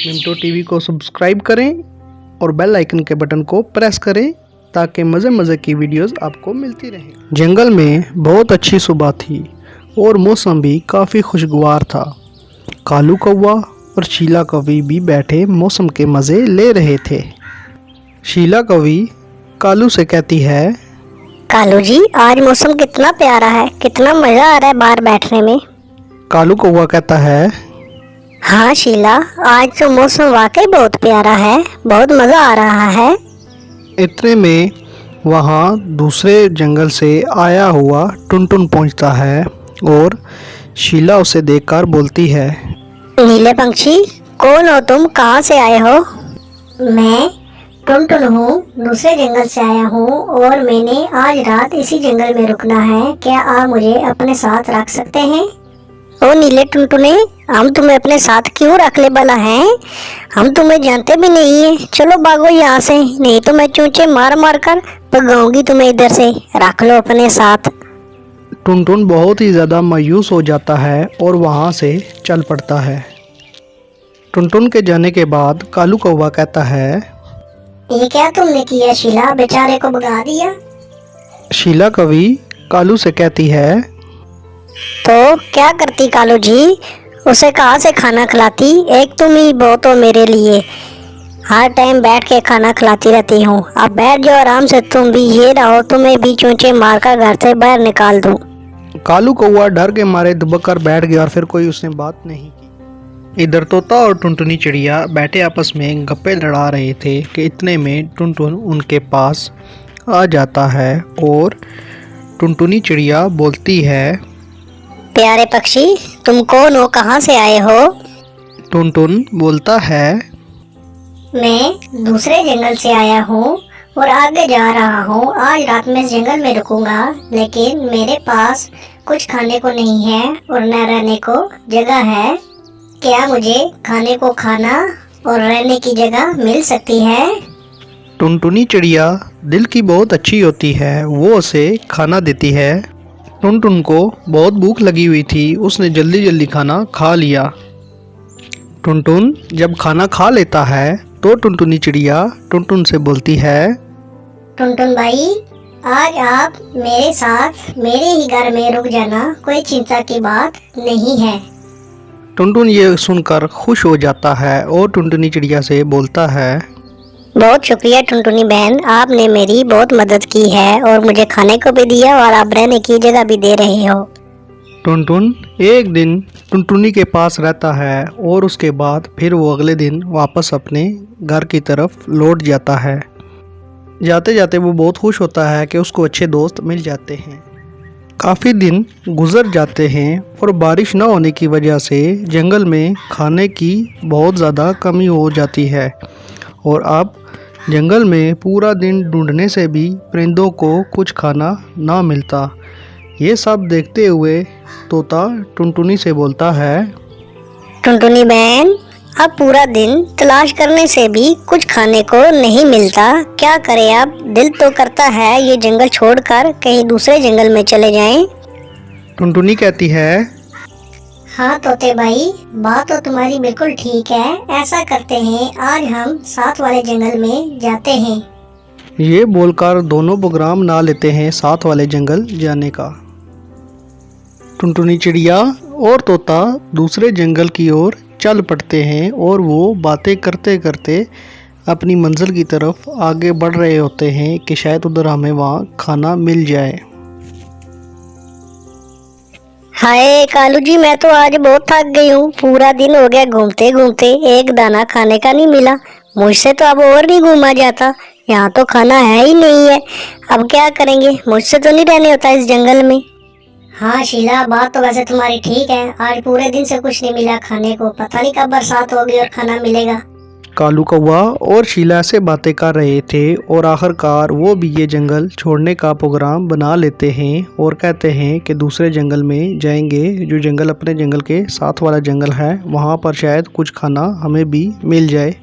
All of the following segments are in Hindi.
मिंटो टीवी को सब्सक्राइब करें और बेल आइकन के बटन को प्रेस करें ताकि मज़े मज़े की वीडियोस आपको मिलती रहें। जंगल में बहुत अच्छी सुबह थी और मौसम भी काफ़ी खुशगवार था। कालू कौवा और शीला कौवी भी बैठे मौसम के मज़े ले रहे थे। शीला कौवी कालू से कहती है, कालू जी, आज मौसम कितना प्यारा है, कितना मजा आ रहा है बाहर बैठने में। कालू कौवा कहता है, हाँ शीला, आज तो मौसम वाकई बहुत प्यारा है, बहुत मजा आ रहा है। इतने में वहाँ दूसरे जंगल से आया हुआ टुनटुन पहुँचता है और शीला उसे देखकर बोलती है, नीले पंछी, कौन हो तुम, कहाँ से आए हो? मैं टुनटुन हूँ, दूसरे जंगल से आया हूँ और मैंने आज रात इसी जंगल में रुकना है। क्या आप मुझे अपने साथ रख सकते हैं? ओ नीले टुनटुने, हम तुम्हें अपने साथ क्यों रख ले भला हैं? हम तुम्हें जानते भी नहीं है। चलो भागो यहाँ से, नहीं तो मैं चूंचे मार मार कर भगाऊंगी तुम्हें इधर से। रख लो अपने साथ। टुनटुन बहुत ही ज़्यादा मायूस हो जाता है और वहाँ से चल पड़ता है। टुनटुन के जाने के बाद कालू कौवा कहता है, ये क्या तुमने किया शीला, बेचारे को भगा दिया। शीला कौवी कालू से कहती है, तो क्या करती कालू जी, उसे कहाँ से खाना खिलाती? एक तुम ही बहुत हो मेरे लिए, हर टाइम बैठ के खाना खिलाती रहती हूँ। अब बैठ जाओ आराम से, तुम भी ये रहो, तुम्हें भी चूंचे मारकर घर से बाहर निकाल दूँ। कालू कौवा डर के मारे दुबक कर बैठ गया और फिर कोई उसने बात नहीं की। इधर तोता और टुनटुनी चिड़िया बैठे आपस में गप्पे लड़ा रहे थे कि इतने में टुनटुन उनके पास आ जाता है और टुनटुनी चिड़िया बोलती है, प्यारे पक्षी, तुम कौन हो, कहाँ से आए हो? टुनटुन बोलता है, मैं दूसरे जंगल से आया हूँ और आगे जा रहा हूँ। आज रात में इस जंगल में रुकूंगा, लेकिन मेरे पास कुछ खाने को नहीं है और न रहने को जगह है। क्या मुझे खाने को खाना और रहने की जगह मिल सकती है? टुनटुनी चिड़िया दिल की बहुत अच्छी होती है, वो उसे खाना देती है। टुनटुन को बहुत भूख लगी हुई थी, उसने जल्दी जल्दी खाना खा लिया। टुनटुन जब खाना खा लेता है तो टुनटुनी चिड़िया टुनटुन से बोलती है, टुनटुन भाई, आज आप मेरे साथ मेरे ही घर में रुक जाना, कोई चिंता की बात नहीं है। टुनटुन ये सुनकर खुश हो जाता है और टुनटुनी चिड़िया से बोलता है, बहुत शुक्रिया टुनटुनी बहन, आपने मेरी बहुत मदद की है और मुझे खाने को भी दिया और आप रहने की जगह भी दे रहे हो। टुनटुन एक दिन टुनटुनी के पास रहता है और उसके बाद फिर वो अगले दिन वापस अपने घर की तरफ लौट जाता है। जाते जाते वो बहुत खुश होता है कि उसको अच्छे दोस्त मिल जाते हैं। काफ़ी दिन गुजर जाते हैं और बारिश न होने की वजह से जंगल में खाने की बहुत ज़्यादा कमी हो जाती है और अब जंगल में पूरा दिन ढूंढने से भी परिंदों को कुछ खाना ना मिलता। ये सब देखते हुए तोता टुनटुनी से बोलता है, टुनटुनी बहन, अब पूरा दिन तलाश करने से भी कुछ खाने को नहीं मिलता, क्या करें अब? दिल तो करता है ये जंगल छोड़कर कहीं दूसरे जंगल में चले जाएं। टुनटुनी कहती है, हाँ तोते भाई, बात तो तुम्हारी बिल्कुल ठीक है। ऐसा करते हैं, आज हम साथ वाले जंगल में जाते हैं। ये बोलकर दोनों प्रोग्राम ना लेते हैं साथ वाले जंगल जाने का। टुनटुनी चिड़िया और तोता दूसरे जंगल की ओर चल पड़ते हैं और वो बातें करते करते अपनी मंजिल की तरफ आगे बढ़ रहे होते हैं कि शायद उधर हमें वहाँ खाना मिल जाए। हाय कालू जी, मैं तो आज बहुत थक गई हूँ, पूरा दिन हो गया घूमते घूमते, एक दाना खाने का नहीं मिला। मुझसे तो अब और नहीं घूमा जाता, यहाँ तो खाना है ही नहीं है। अब क्या करेंगे, मुझसे तो नहीं रहने होता इस जंगल में। हाँ शीला, बात तो वैसे तुम्हारी ठीक है, आज पूरे दिन से कुछ नहीं मिला खाने को, पता नहीं कब बरसात होगी और खाना मिलेगा। कालू कौवा और शीला से बातें कर रहे थे और आखिरकार वो भी ये जंगल छोड़ने का प्रोग्राम बना लेते हैं और कहते हैं कि दूसरे जंगल में जाएंगे, जो जंगल अपने जंगल के साथ वाला जंगल है, वहाँ पर शायद कुछ खाना हमें भी मिल जाए।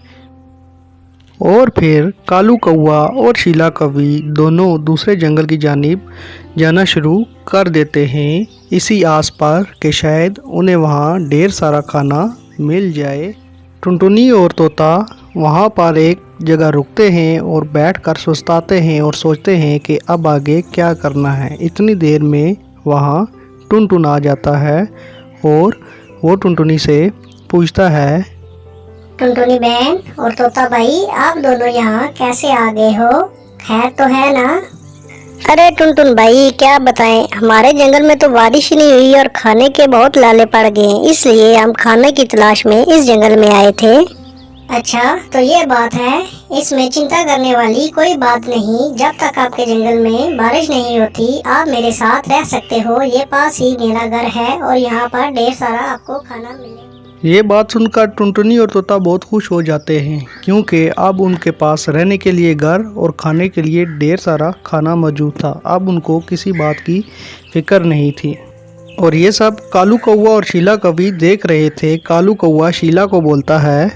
और फिर कालू कौवा और शीला कौवी दोनों दूसरे जंगल की जानिब जाना शुरू कर देते हैं, इसी आस पर कि शायद उन्हें वहाँ ढेर सारा खाना मिल जाए। टुनटुनी और तोता वहाँ पर एक जगह रुकते हैं और बैठकर सुस्ताते हैं और सोचते हैं कि अब आगे क्या करना है। इतनी देर में वहाँ टुनटुन आ जाता है और वो टुनटुनी से पूछता है, टुनटुनी बहन और तोता भाई, आप दोनों यहाँ कैसे आ गए हो? खैर तो है ना? अरे टुनटुन भाई, क्या बताएं, हमारे जंगल में तो बारिश ही नहीं हुई और खाने के बहुत लाले पड़ गए, इसलिए हम खाने की तलाश में इस जंगल में आए थे। अच्छा तो ये बात है, इसमें चिंता करने वाली कोई बात नहीं। जब तक आपके जंगल में बारिश नहीं होती आप मेरे साथ रह सकते हो। ये पास ही मेरा घर है और यहाँ पर ढेर सारा आपको खाना मिलेगा। ये बात सुनकर टुनटुनी और तोता बहुत खुश हो जाते हैं, क्योंकि अब उनके पास रहने के लिए घर और खाने के लिए ढेर सारा खाना मौजूद था। अब उनको किसी बात की फिक्र नहीं थी। और ये सब कालू कौवा और शीला कौवी देख रहे थे। कालू कौवा शीला को बोलता है,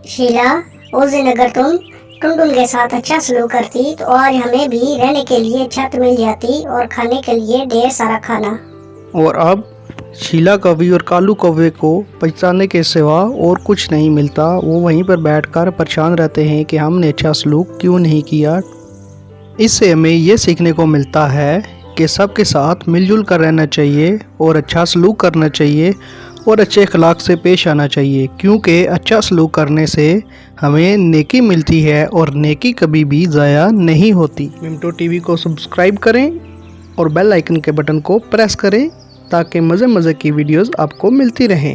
शीला, उस दिन अगर तुम टुनटुन के साथ अच्छा सलूक करती तो आज हमें भी रहने के लिए छत मिल जाती और खाने के लिए ढेर सारा खाना। और अब शीला कौवी और कालू कौवे को पहचानने के सिवा और कुछ नहीं मिलता। वो वहीं पर बैठकर परेशान रहते हैं कि हमने अच्छा सलूक क्यों नहीं किया। इससे हमें ये सीखने को मिलता है कि सबके साथ मिलजुल कर रहना चाहिए और अच्छा सलूक करना चाहिए और अच्छे अखलाक से पेश आना चाहिए, क्योंकि अच्छा सलूक करने से हमें नेकी मिलती है और नेकी कभी भी ज़ाया नहीं होती। मिंटो टीवी को सब्सक्राइब करें और बेल आइकन के बटन को प्रेस करें ताकि मज़े मज़े की वीडियोस आपको मिलती रहें।